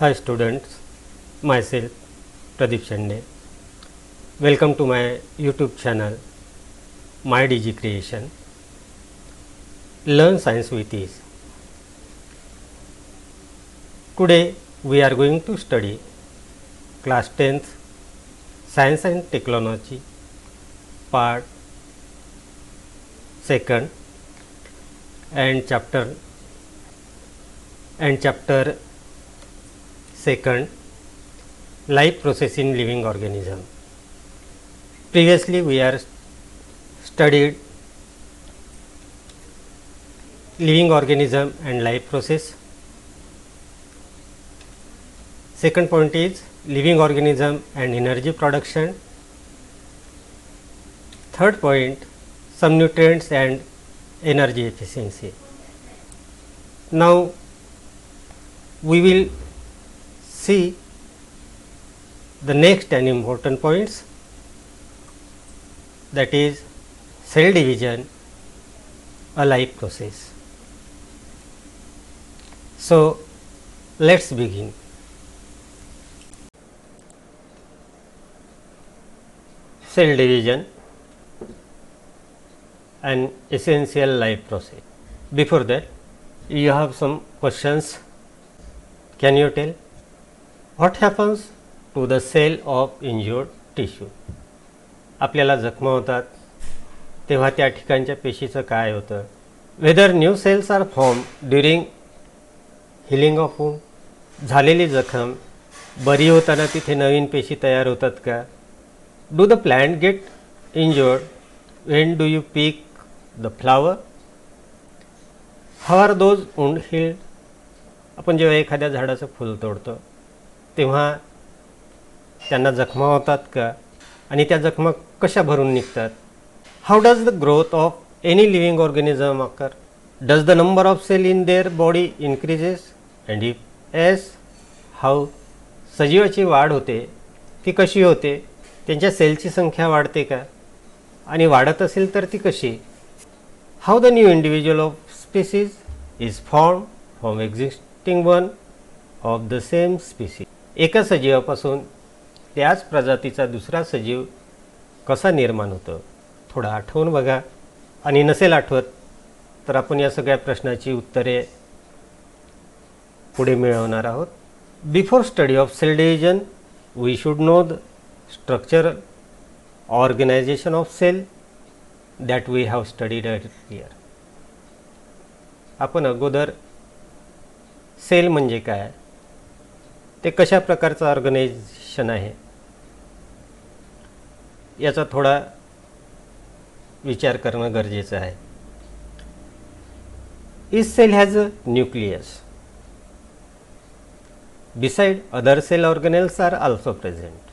Hi students, myself Pradeep Shande. Welcome to my YouTube channel MyDG Creation. Learn Science with Ease. Today we are going to study class 10th Science and Technology part 2nd and chapter 2nd life process in living organism. Previously we are studied living organism and life process. Second point is living organism and energy production. Third point, some nutrients and energy efficiency. Now we will see the next and important points, that is cell division, a life process. So let's begin. Cell division, an essential life process. Before that, you have some questions. Can you tell what happens to the cell of injured tissue? आपल्याला जखमा होतात तेव्हा त्या ठिकाणच्या पेशीचं काय होतं? Whether new cells are form during healing of wound. झालेली जखम बरी होताना तिथे नवीन पेशी तयार होतात का? Do the plant get injured when do you pick the flower? How are those wound healed? आपण जेव्हा एखाद्या झाडाचं फूल तोडतो तेव्हा त्यांना जखमा होतात का आणि त्या जखमा कशा भरून निघतात? How does the growth of any living organism occur? Does the number of cell in their body increases and if yes how? सजीवाची वाढ होते ती कशी होते? त्यांच्या सेलची संख्या वाढते का आणि वाढत असेल तर ती कशी? How the new individual of species is form from existing one of the same species. एका सजीवापासून त्याच प्रजातीचा दुसरा सजीव कसा निर्माण होतो? थोडं आठवून बघा, आणि नसेल आठवत तर आपण या सगळ्या प्रश्नाची उत्तरे पुढे मिळवणार आहोत. Before study of cell division we should know the structure organisation of cell that we have studied earlier. आपण अगोदर सेल म्हणजे काय, ते कशा प्रकारचं ऑर्गनायझेशन आहे याचा थोडा विचार करणं गरजेचं आहे. Each cell has a nucleus. Beside other cell organelles are also present.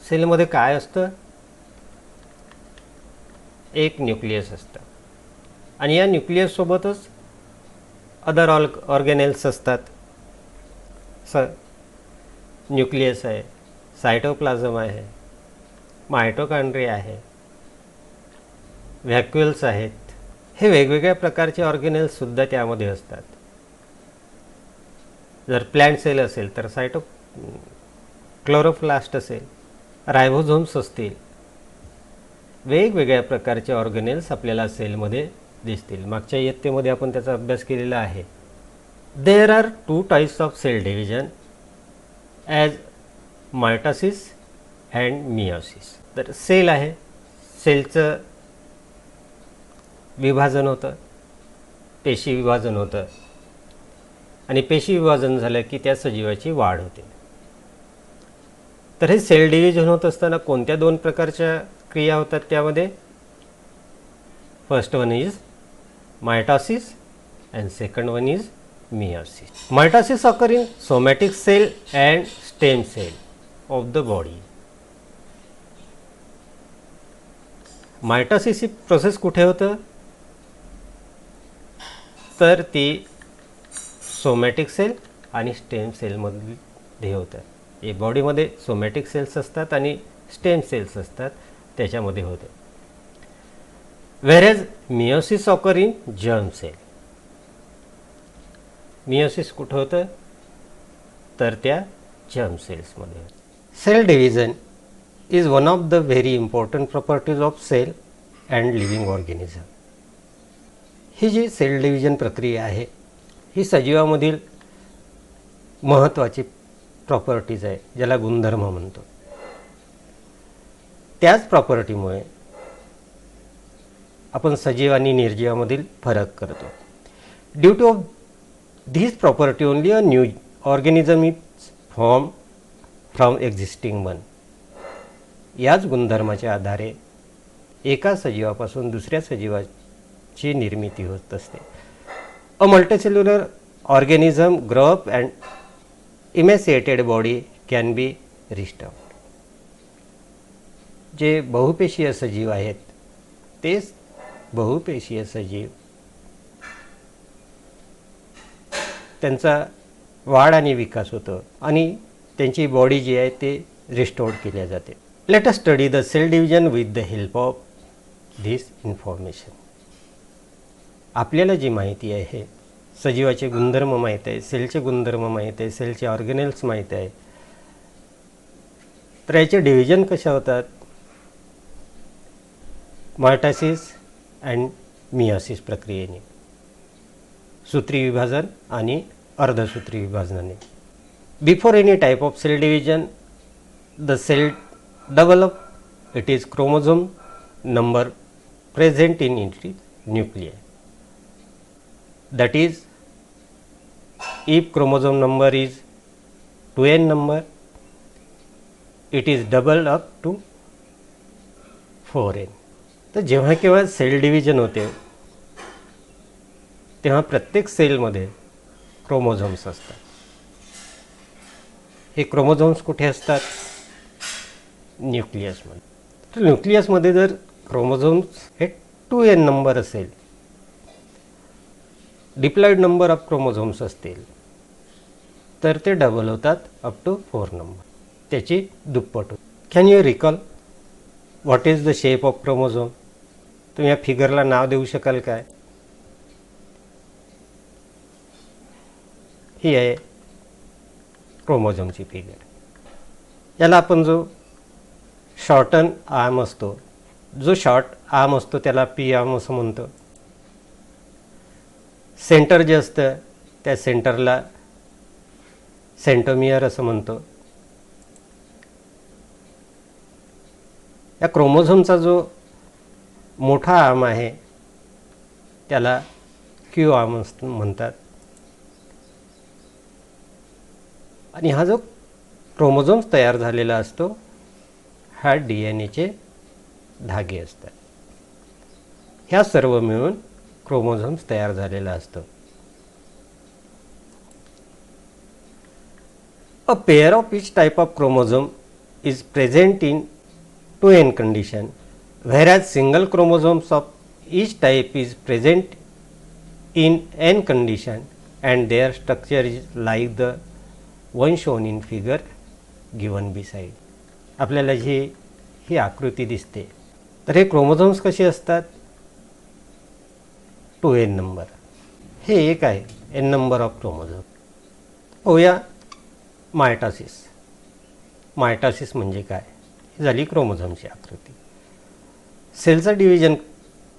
सेलमध्ये काय असतं? एक न्यूक्लियस असतं आणि या न्यूक्लियस सोबतच अदर ऑर्गॅनेल्स असतात. न्यूक्लियस आहे, सायटोप्लाझम आहे, मायटोकॉन्ड्रिया आहे, व्हॅक्युल्स आहेत. हे वेगवेगळ्या प्रकारचे ऑर्गॅनेल्स सुद्धा त्यामध्ये असतात. जर प्लॅन्ट सेल असेल तर क्लोरोप्लास्ट असेल, रायबोझोम्स असतील, वेगवेगळ्या प्रकारचे ऑर्गॅनेल्स आपल्याला सेलमध्ये दिसतील. मागच्या इयत्तेमध्ये आपण त्याचा अभ्यास केलेला आहे. There are 2 types of cell division as mitosis and meiosis. तर सेल आहे, सेलचं विभाजन होतं, पेशी विभाजन होतं, आणि पेशी विभाजन झालं की त्या सजीवाची वाढ होते. तर हे सेल डिव्हिजन होत असताना कोणत्या 2 प्रकारच्या क्रिया होतात त्यामध्ये? First one is mitosis and second one is meiosis. Mitosis occur in somatic cell and stem cell of the body. Mitosis ही प्रोसेस कुठे होतं? तर ती सोमॅटिक सेल आणि स्टेम सेलमध्ये होतं. हे बॉडीमध्ये सोमॅटिक सेल्स असतात आणि स्टेम सेल्स असतात, त्याच्यामध्ये होतं. whereas meiosis occur in germ cell. Meiosis कुठं होतं तर त्या जर्म सेल्समध्ये. Cell division is one of the very important properties of cell and living organism. ही जी सेल डिव्हिजन प्रक्रिया आहे ही सजीवामधील महत्त्वाची प्रॉपर्टीज आहे, ज्याला गुणधर्म म्हणतो. त्याच प्रॉपर्टीमुळे आपण सजीव आणि निर्जीवामधील फरक करतो. Due two of this property only a new organism is form from existing one. याच गुणधर्माच्या आधारे एका सजीवापासून दुसऱ्या सजीवाची निर्मिती होत असते. A multicellular organism grow up and emaciated body can be restored. जे बहुपेशीय सजीव आहेत तेच बहुपेशीय सजीव त्यांचा वाढ आणि विकास होतो आणि त्यांची बॉडी जी आहे ते रिस्टोर्ड केल्या जाते. Let us study the cell division with the help of this information. आपल्याला जी माहिती आहे, सजीवाचे गुणधर्म माहीत आहे, सेलचे गुणधर्म माहीत आहे, सेलचे ऑर्गॅनेल्स माहीत आहे, तर याचे डिव्हिजन कशा होतात? मायटॉसिस अँड मियोसिस प्रक्रियेने, सूत्री विभाजन आणि अर्धसूत्री विभाजनाने. Before any type of cell division the cell develop. It is chromosome number present in its nuclei. That is, if chromosome number is 2n number, it is doubled up to 4n. तर जेव्हा केव्हा sale division होते तेव्हा प्रत्येक सेलमध्ये chromosomes असतात. हे chromosomes कुठे असतात? न्यूक्लियसमध्ये. तर न्यूक्लियसमध्ये जर क्रोमोझोम्स हे 2n नंबर असेल, डिप्लॉइड नंबर ऑफ क्रोमोझोम्स असतील, तर ते डबल होतात अप टू 4 नंबर, त्याची दुप्पट. Can you recall what is the shape of chromosome? तुम्ही या फिगरला नाव देऊ शकाल काय? ही आहे क्रोमोझोमची फिगर. याला आपण जो शॉर्टन आर्म असतो, जो शॉर्ट आर्म असतो त्याला पी आर्म असं म्हणतो. सेंटर जे असतं त्या सेंटरला सेंटोमियर असं म्हणतो. या क्रोमोझोमचा जो मोठा आर्म आहे त्याला क्यू आर्म म्हणतात. आणि हा जो क्रोमोझोम्स तयार झालेला असतो हा DNA धागे असतात. ह्या सर्व मिळून क्रोमोझोम्स तयार झालेला असतो. A pair of each type of chromosome is present in 2n condition, whereas single chromosomes of each type is present in n condition and their structure is like the one shown in figure given beside. आपल्याला ही आकृती दिसते. तर हे chromosomes कसे असतात? 2n number. हे एक आहे n नंबर ऑफ क्रोमोझोम. होया मायटॉसिस. मायटॉसिस म्हणजे काय? ही झाली क्रोमोझोमची आकृती. सेलचं डिव्हिजन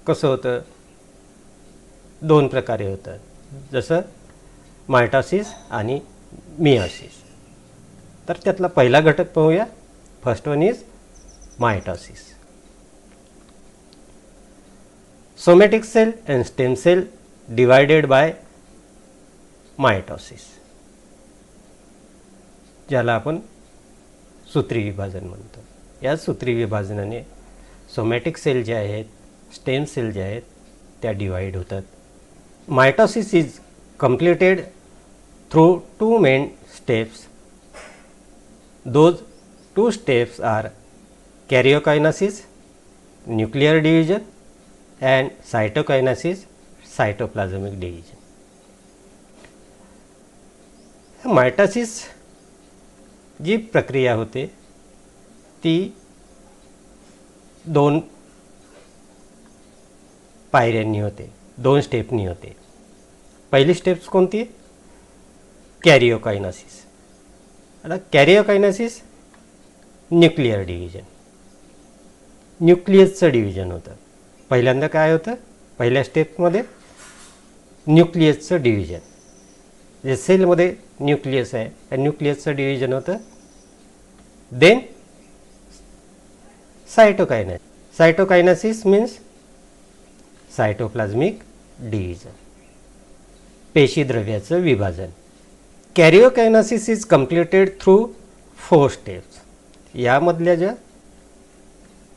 कसं होतं? 2 प्रकारे होतं, जसं मायटॉसिस आणि मियोसिस. तर त्यातला पहिला घटक पाहूया. First one is mitosis. Somatic cell and stem cell divided by mitosis, ज्याला आपण सूत्री विभाजन म्हणतो. या सूत्री विभाजनाने सोमॅटिक सेल जे आहेत, स्टेम सेल जे आहेत त्या डिवाइड होतात. Mitosis is completed through 2 main steps. Those 2 steps are karyokinesis, nuclear division, and cytokinesis, cytoplasmic division. Mitosis जी प्रक्रिया होते ती 2 पायऱ्यांनी होते, 2 स्टेपनी होते. पहिली स्टेप्स कोणती? कॅरिओकायनासिस. आता कॅरिओकायनासिस न्यूक्लिअर डिव्हिजन, न्यूक्लियसचं डिव्हिजन होतं. पहिल्यांदा काय होतं, पहिल्या स्टेपमध्ये न्यूक्लियसचं डिव्हिजन, जे सेलमध्ये न्यूक्लियस आहे त्या न्यूक्लियसचं डिव्हिजन होतं. देन सायटोकायनासिस मीन्स सायटोप्लाझ्मिक डिव्हिजन, पेशीद्रव्याचं विभाजन. Karyokinesis is completed through 4 steps. यामधल्या ज्या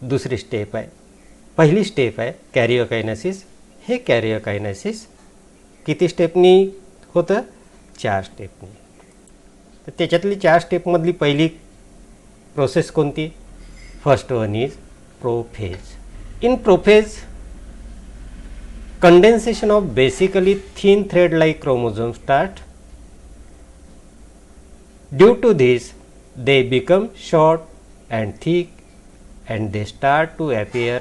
दुसरी स्टेप आहे, पहिली स्टेप आहे कॅरिओकायनासिस. हे कॅरिओकायनासिस किती स्टेपनी होतं, 4 स्टेपनी. तर त्याच्यातली 4 स्टेपमधली पहिली प्रोसेस कोणती, first one is prophase. In prophase condensation of basically thin thread like chromosomes start. Due to this they become short and thick and they start to appear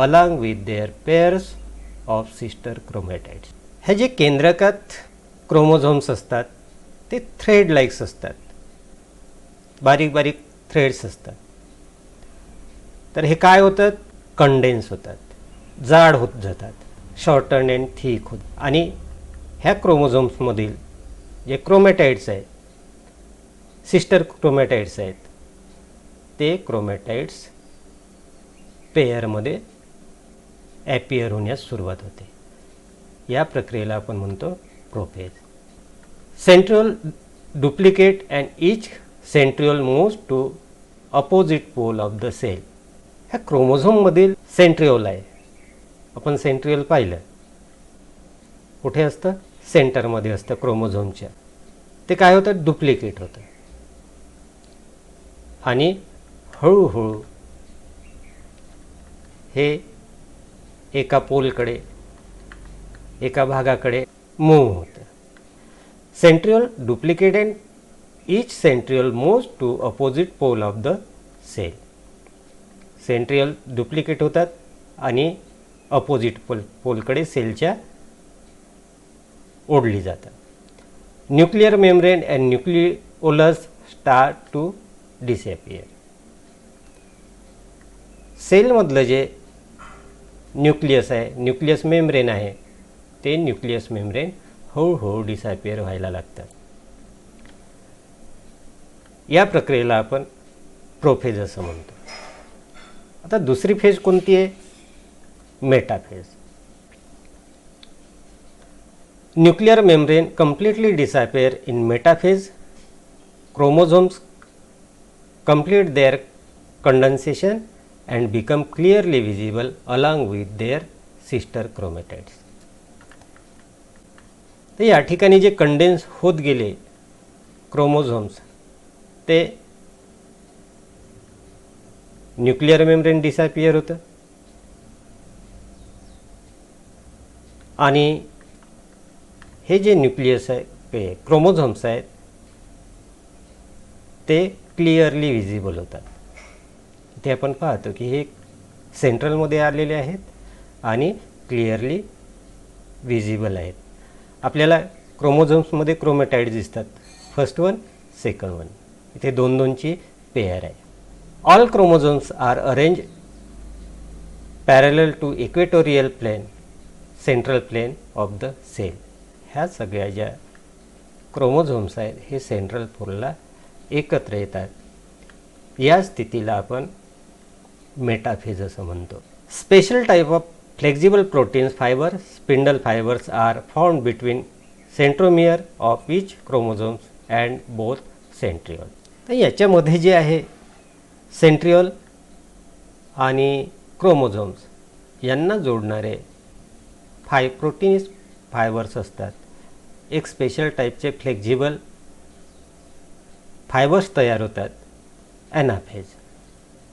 along with their pairs of sister chromatids. हे जे केंद्रकात chromosomes असतात ते thread likes असतात, बारीक बारीक threads असतात. तर हे काय होतात, कंडेन्स होतात, जाड होत जातात, शॉर्टन अँड थिक होत. आणि ह्या क्रोमोझोम्समधील जे क्रोमॅटाइड्स आहेत, सिस्टर क्रोमॅटाइड्स आहेत, ते क्रोमॅटाइड्स पेअरमध्ये ॲपियर होण्यास सुरुवात होते. या प्रक्रियेला आपण म्हणतो prophase. Centriole duplicate and each centriole moves to opposite pole of the cell. ह्या क्रोमोझोममधील सेंट्रिओल आहे, आपण सेंट्रिओल पाहिलं कुठे असतं, सेंटरमध्ये असतं क्रोमोझोमच्या. ते काय होतं, डुप्लिकेट होतं आणि हळूहळू हे एका पोलकडे, एका भागाकडे मूव्ह होतं. Centriole duplicate and each centriole moves to opposite pole of the cell. Centriole duplicate होतात आणि अपोजिट पोलकडे सेलच्या ओढली जातात. Nuclear membrane and nucleolus start to disappear. सेलमधलं जे न्यूक्लियस आहे, न्यूक्लियस मेम्ब्रेन आहे, ते न्यूक्लियस मेम्ब्रेन हळूहळू डिसॅपियर व्हायला लागतात. या प्रक्रियेला आपण प्रोफेज असं म्हणतो. आता दुसरी फेज कोणती आहे, metaphase. Nuclear membrane completely disappear in metaphase. Chromosomes complete their condensation and become clearly visible along with their sister chromatids. तर या ठिकाणी जे कंडेन्स होत गेले क्रोमोझोम्स, ते न्यूक्लिअर मेम्ब्रेन डिसॅपियर होतं आणि हे जे न्यूक्लियस आहे, ते क्रोमोझोम्स आहेत, ते क्लिअरली विजिबल होतात. इथे आपण पाहतो की हे सेंट्रलमध्ये आलेले आहेत आणि क्लिअरली विजिबल आहेत. आपल्याला क्रोमोझोम्समध्ये क्रोमॅटाइड्स दिसतात, फर्स्ट वन, सेकंड वन. इथे 2-2ची पेअर आहे. All chromosomes are arrange parallel to equatorial plane, central plane of the cell. ह्या सगळ्या ज्या क्रोमोझोम्स आहेत हे सेंट्रल पोलला एकत्र येतात. या स्थितीला आपण मेटाफेज असं म्हणतो. Special type of flexible proteins fibre, spindle fibres are found between centromere of each chromosomes and both centriole. तर याच्यामध्ये जे आहे सेंट्रिओल आणि क्रोमोझोम्स यांना जोडणारे प्रोटीन्स फायबर्स असतात. एक स्पेशल टाईपचे फ्लेक्झिबल फायबर्स तयार होतात. Anaphase.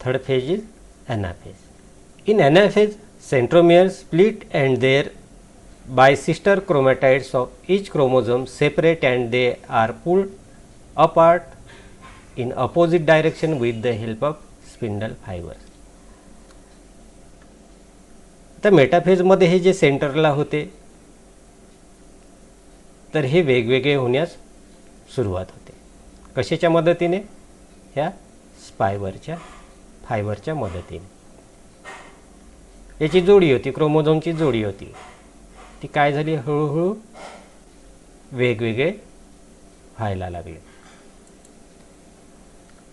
Third phase is anaphase. In anaphase centromeres split and their by sister chromatids of each chromosome separate and they are pulled apart in opposite direction with the help of spindle fibers. तर मेटाफेजमध्ये हे जे सेंटरला होते तर हे वेगवेगळे होण्यास सुरुवात होते. कशाच्या मदतीने? ह्या फायबरच्या मदतीने. याची जोडी होती, क्रोमोझोमची जोडी होती, ती काय झाली, हळूहळू वेगवेगळे व्हायला लागले.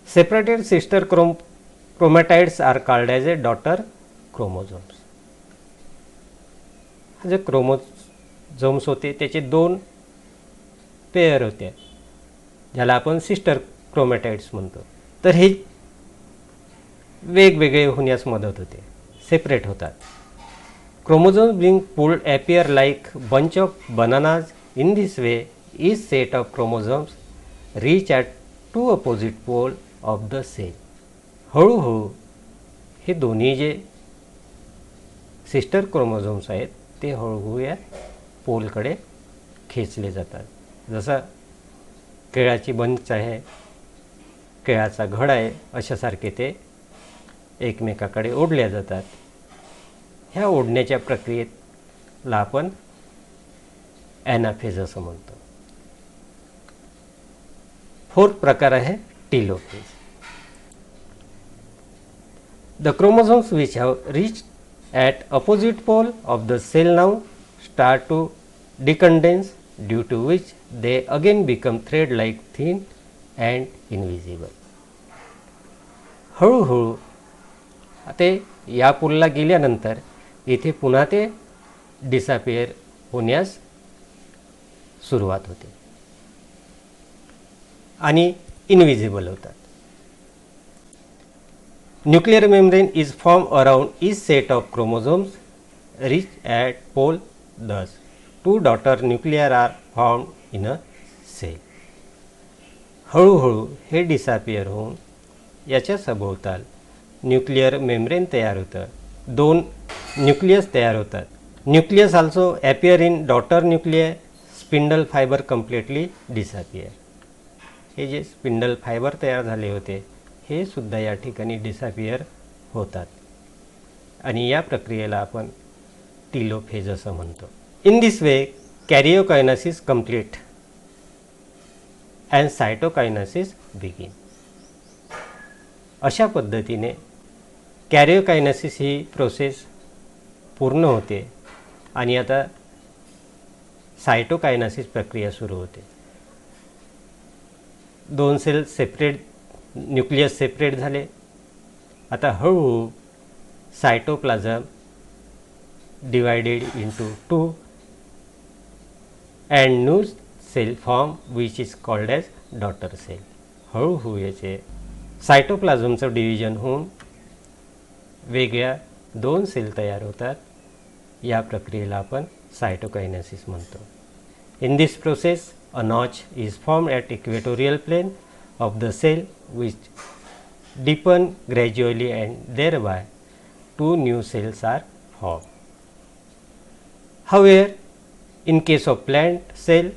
Separated sister chromatids are called as a daughter chromosomes. जे क्रोमोझोम्स होते त्याचे 2 पेअर होते, ज्याला आपण सिस्टर क्रोमॅटाइड्स म्हणतो. तर हे वेगवेगळे होण्यास मदत होते, सेपरेट होतात. Chromosomes being pulled appear like bunch of bananas. In this way, each set of chromosomes reach at 2 opposite pole of the cell. हळूहळू हे दोन्ही जे सिस्टर क्रोमोझोम्स आहेत ते हळूहळू या पोलकडे खेचले जातात. जसं केळाची बंच आहे, केळाचा घड आहे, अशासारखे ते एकमेकाकडे ओढल्या जातात. ह्या ओढण्याच्या प्रक्रियेला आपण ॲनाफेज असं म्हणतो. 4th प्रकार आहे telophase. The chromosomes which have reached at opposite pole of the cell now start to decondense, due to which they again become thread like thin and invisible. हळूहळू ते या पोलला गेल्यानंतर इथे पुन्हा ते डिसअपिअर होण्यास सुरुवात होते आणि इनविजिबल होतात. Nuclear membrane is form around each set of chromosomes reach at pole. Thus 2 daughter nuclear are form in a cell. हळूहळू हे डिसअपिअर होऊन याच्या सभोवताल न्यूक्लियर मेम्ब्रेन तयार होतं, 2 न्यूक्लियस तयार होतात. Nucleus also appear in daughter nuclear. Spindle fibre completely disappear. हे जे स्पिंडल फायबर तयार झाले होते हे सुद्धा या ठिकाणी डिसअपिअर होतात आणि या प्रक्रियेला आपण टीलोफेज असं म्हणतो. In this way karyokinesis complete and cytokinesis begin. अशा पद्धतीने कॅरिओकायनेसिस ही प्रोसेस पूर्ण होते आणि आता सायटोकायनेसिस प्रक्रिया सुरू होते. 2 सेल सेपरेट, न्यूक्लियस सेपरेट झाले. आता हळूहळू cytoplasm divided into 2 and new cell form which is called as daughter cell. हळूहळू याचे सायटोप्लाझमचं डिव्हिजन होऊन वेगळ्या 2 सेल तयार होतात. या प्रक्रियेला आपण सायटोकायनेसिस म्हणतो. In this process a notch is form at equatorial plane of the cell which deepen gradually and thereby 2 new cells are formed. However, in case of plant cell,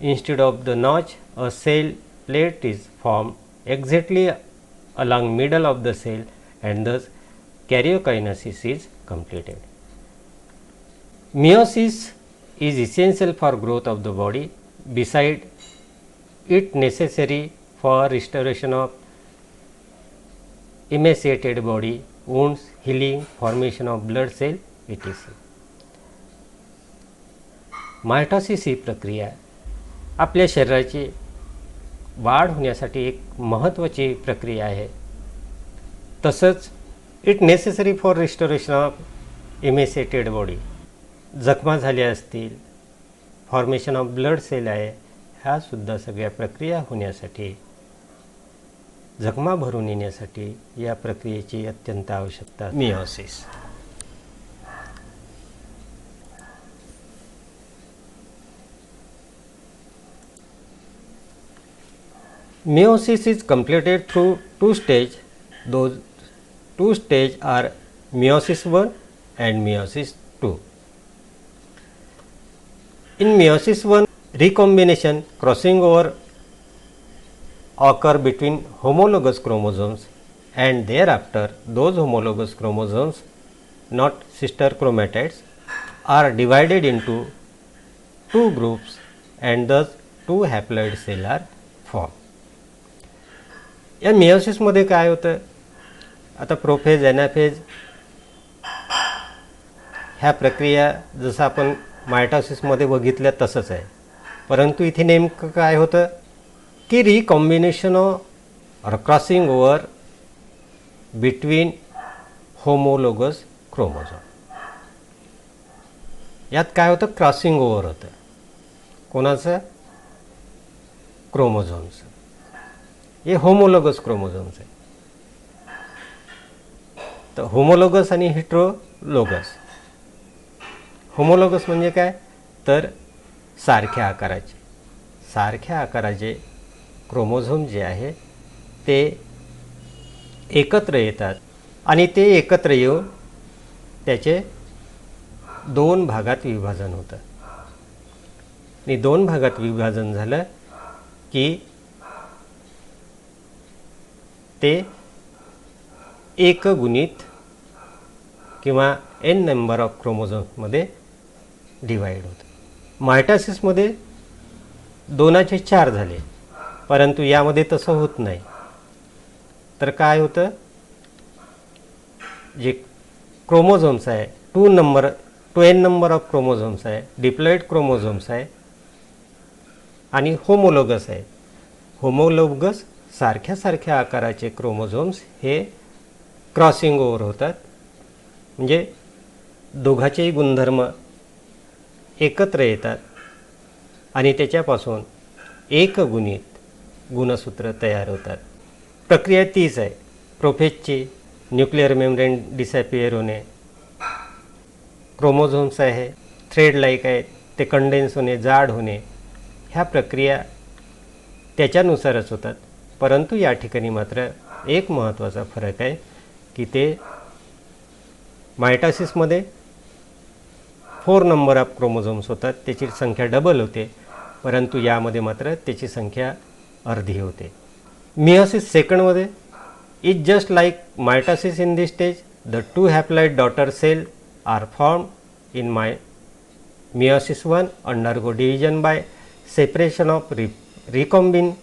instead of the notch, a cell plate is formed exactly along middle of the cell and thus karyokinesis is completed. Meiosis is essential for growth of the body. Beside it necessary for restoration of emaciated body, wounds, healing, formation of blood cell, etc. Mitosis ही प्रक्रिया आपल्या शरीराची वाढ होण्यासाठी एक महत्त्वाची प्रक्रिया आहे. तसंच it necessary for restoration of emaciated body. जखमा झाल्या असतील, फॉर्मेशन ऑफ ब्लड सेल आहे, ह्या सुद्धा सगळ्या प्रक्रिया होण्यासाठी, जखमा भरून येण्यासाठी या प्रक्रियेची अत्यंत आवश्यकता. Meiosis. Meiosis is completed through 2 stages. Those 2 stages are meiosis 1 and meiosis 2. In meiosis 1, recombination crossing over occur between homologous chromosomes and thereafter those homologous chromosomes, not sister chromatids, are divided into 2 groups and thus 2 haploid cells are form. या मिओसिसमध्ये काय होतं, आता prophase anaphase ह्या प्रक्रिया जसं आपण मायटॉसिसमध्ये बघितल्या तसंच आहे, परंतु इथे नेमकं काय होतं की recombination or crossing over between homologous chromosome. यात काय होतं, क्रॉसिंग ओव्हर होतं. कोणाचं? क्रोमोझोमचं. हे होमोलोगस क्रोमोझोम्स आहे. तर होमोलोगस आणि हेट्रोलोगस. होमोलोगस म्हणजे काय, तर सारख्या आकाराचे क्रोमोझोम जे आहे ते एकत्र येतात आणि ते एकत्र येऊन त्याचे 2 भागात विभाजन होतं. आणि 2 भागात विभाजन झालं की ते एकगुणित किंवा n नंबर ऑफ क्रोमोझोम्समध्ये डिवाइड होतं. मायटॉसिसमध्ये 2चे 4 झाले, परंतु यामध्ये तसं होत नाही. तर काय होतं, जे क्रोमोझोम्स आहे 2n नंबर ऑफ क्रोमोझोम्स आहे, डिप्लॉइड क्रोमोझोम्स आहे आणि होमोलोगस आहे. होमोलोगस सारख्या आकाराचे क्रोमोझोम्स हे क्रॉसिंग ओव्हर होतात, म्हणजे दोघांचेही गुणधर्म एकत्र येतात आणि त्याच्यापासून एकगुणित गुणसूत्र तयार होतात. प्रक्रिया तीच आहे प्रोफेजची. न्यूक्लिअर मेम्ब्रेन डिसॅपियर होणे, क्रोमोझोम्स आहे थ्रेड लाईक आहेत ते कंडेन्स होणे, जाड होणे, ह्या प्रक्रिया त्याच्यानुसारच होतात. परंतु या ठिकाणी मात्र एक महत्त्वाचा फरक आहे की ते मायटॉसिसमध्ये 4 नंबर ऑफ क्रोमोझोम्स होतात, त्याची संख्या डबल होते, परंतु यामध्ये मात्र त्याची संख्या अर्धी होते. मिओसिस सेकंडमध्ये is just like mitosis in this stage. The 2 haploid daughter cell are formed in meiosis 1 undergo division by separation of recombine.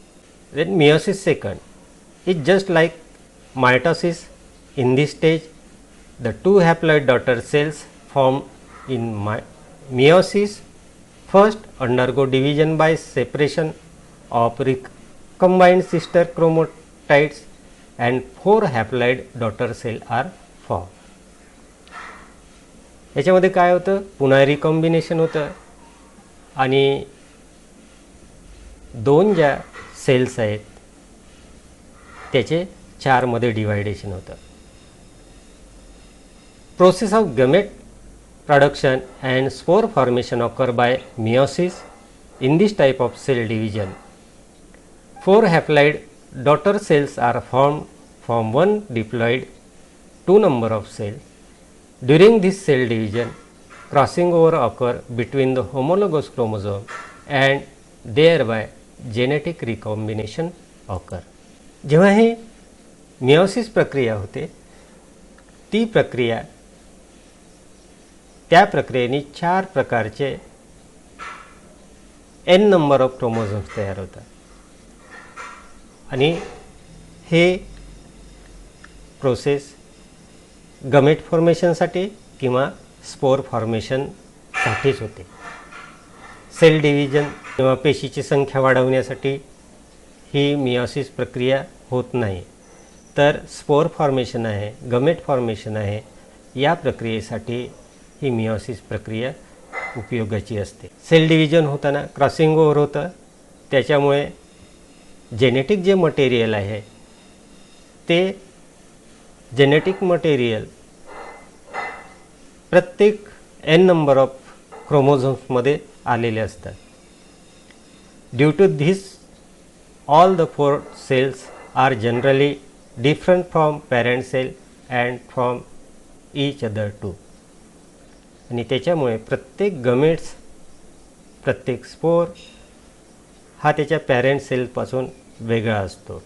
Then meiosis second is just like mitosis. In this stage, the 2 haploid daughter cells formed in meiosis first undergo division by separation of recombined sister chromatids and 4 haploid daughter cell are formed. याच्यामध्ये काय होतं, पुन्हा recombination होतं आणि 2 ज्या cells आहेत त्याचे 4 मध्ये डिवायडेशन होतं. Process of gamete production and spore formation occur by meiosis. In this type of cell division 4 haploid daughter cells are form 1 diploid 2 number of cells. During this cell division, crossing over occur between the homologous chromosome and thereby genetic recombination occur. जेव्हा ही meiosis प्रक्रिया होते ती प्रक्रिया त्या प्रक्रियेने 4 प्रकारचे n number of chromosomes तयार होतात आणि हे प्रोसेस गमेट फॉर्मेशनसाठी किंवा स्पोर फॉर्मेशनसाठीच होते. सेल डिव्हिजन किंवा पेशीची संख्या वाढवण्यासाठी ही मिओसिस प्रक्रिया होत नाही, तर स्पोर फॉर्मेशन आहे, गमेट फॉर्मेशन आहे, या प्रक्रियेसाठी ही मिओसिस प्रक्रिया उपयोगाची असते. सेल डिव्हिजन होताना क्रॉसिंग ओव्हर होतं, त्याच्यामुळे जेनेटिक जे मटेरियल आहे ते जेनेटिक मटेरियल प्रत्येक n नंबर ऑफ क्रोमोझोम्समध्ये आलेले असतात. Due to this all the 4 cells are generally different from parent cell and from each other too. आणि त्याच्यामुळे प्रत्येक गमेट्स, प्रत्येक स्पोर हा त्याच्या पॅरेंट सेलपासून वेगळा असतो.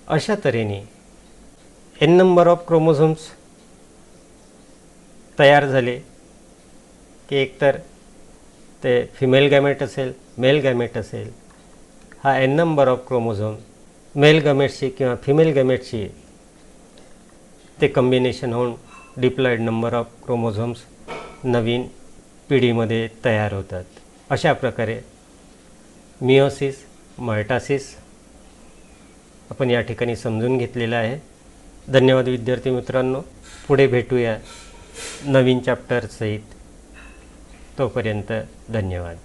अशा तऱ्हेने n नंबर ऑफ क्रोमोझोम्स तयार झाले की एकतर ते फिमेल गॅमेट असेल, मेल गॅमेट असेल, हा n number of chromosome male गमेट्सची किंवा फिमेल गमेट्सची ते कॉम्बिनेशन होऊन डिप्लॉइड नंबर ऑफ क्रोमोझोम्स नवीन पिढीमध्ये तयार होतात. अशा प्रकारे मिओसिस, मायटासिस आपण या ठिकाणी समजून घेतलेलं आहे. धन्यवाद विद्यार्थी मित्रांनो. पुढे भेटूया नवीन चॅप्टरसहित. तोपर्यंत धन्यवाद.